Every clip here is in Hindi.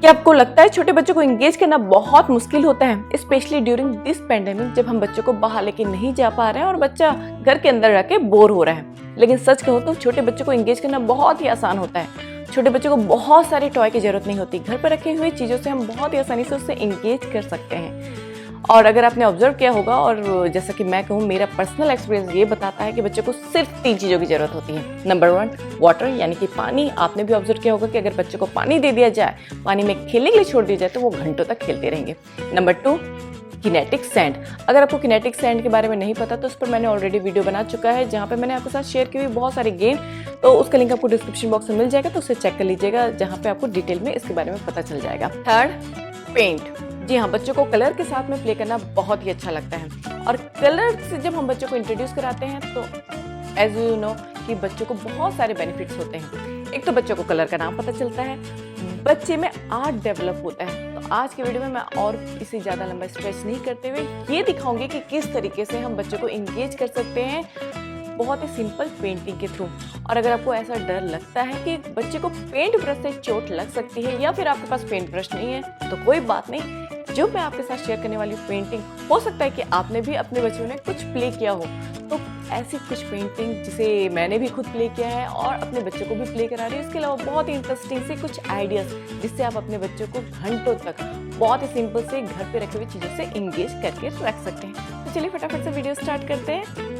क्या आपको लगता है छोटे बच्चों को एंगेज करना बहुत मुश्किल होता है, स्पेशली ड्यूरिंग दिस पेंडेमिक, जब हम बच्चों को बाहर लेके नहीं जा पा रहे हैं और बच्चा घर के अंदर रह के बोर हो रहा है। लेकिन सच कहो तो छोटे बच्चों को एंगेज करना बहुत ही आसान होता है। छोटे बच्चों को बहुत सारे टॉय की जरूरत नहीं होती, घर पर रखे हुए चीज़ों से हम बहुत ही आसानी से उससे एंगेज कर सकते हैं। और अगर आपने ऑब्जर्व किया होगा, और जैसा कि मैं कहूँ, मेरा पर्सनल एक्सपीरियंस ये बताता है कि बच्चे को सिर्फ 3 चीज़ों की ज़रूरत होती है। नंबर 1 वाटर, यानी कि पानी। आपने भी ऑब्जर्व किया होगा कि अगर बच्चे को पानी दे दिया जाए, पानी में खेलने के लिए छोड़ दिया जाए, तो वो घंटों तक खेलते रहेंगे। Number 2 kinetic sand. अगर आपको किनेटिक सैंड के बारे में नहीं पता तो उस पर मैंने ऑलरेडी वीडियो बना चुका है, जहाँ पे मैंने आपके साथ शेयर की हुई बहुत सारे गेम, तो उसका लिंक आपको डिस्क्रिप्शन बॉक्स में मिल जाएगा, तो उसे चेक कर लीजिएगा, जहाँ पे आपको डिटेल में इसके बारे में पता चल जाएगा। 3 पेंट। जी हाँ, बच्चों को कलर के साथ में प्ले करना बहुत ही अच्छा लगता है, और कलर से जब हम बच्चों को इंट्रोड्यूस कराते हैं तो एज यू नो कि बच्चों को बहुत सारे बेनिफिट्स होते हैं। एक तो बच्चों को कलर का नाम पता चलता है, बच्चे में आर्ट डेवलप होता है। तो आज के वीडियो में मैं और इसे ज़्यादा लंबा स्ट्रेच नहीं करते हुए ये दिखाऊंगी कि किस तरीके से हम बच्चों को इंगेज कर सकते हैं बहुत ही सिंपल पेंटिंग के थ्रू। और अगर आपको ऐसा डर लगता है कि बच्चे को पेंट ब्रश से चोट लग सकती है, या फिर आपके पास पेंट ब्रश नहीं है, तो कोई बात नहीं। जो मैं आपके साथ शेयर करने वाली पेंटिंग, हो सकता है कि आपने भी अपने बच्चों ने कुछ प्ले किया हो, तो ऐसी कुछ पेंटिंग जिसे मैंने भी खुद प्ले किया है और अपने बच्चों को भी प्ले करा रही है। इसके अलावा बहुत ही इंटरेस्टिंग से कुछ आइडियाज, जिससे आप अपने बच्चों को घंटों तक बहुत ही सिंपल से घर पे रखे हुए चीज़ों से इंगेज करके रख सकते हैं। तो चलिए फटाफट से वीडियो स्टार्ट करते हैं।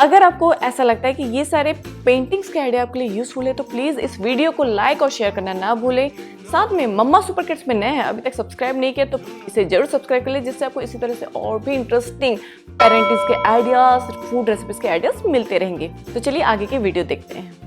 अगर आपको ऐसा लगता है कि ये सारे पेंटिंग्स के आइडिया आपके लिए यूजफुल है तो प्लीज इस वीडियो को लाइक और शेयर करना ना भूलें। साथ में मम्मा सुपर किड्स में नए हैं, अभी तक सब्सक्राइब नहीं किया तो इसे जरूर सब्सक्राइब कर ले, जिससे आपको इसी तरह से और भी इंटरेस्टिंग पेरेंटिंग्स के आइडियाज, फूड रेसिपीज के आइडियाज मिलते रहेंगे। तो चलिए आगे के वीडियो देखते हैं।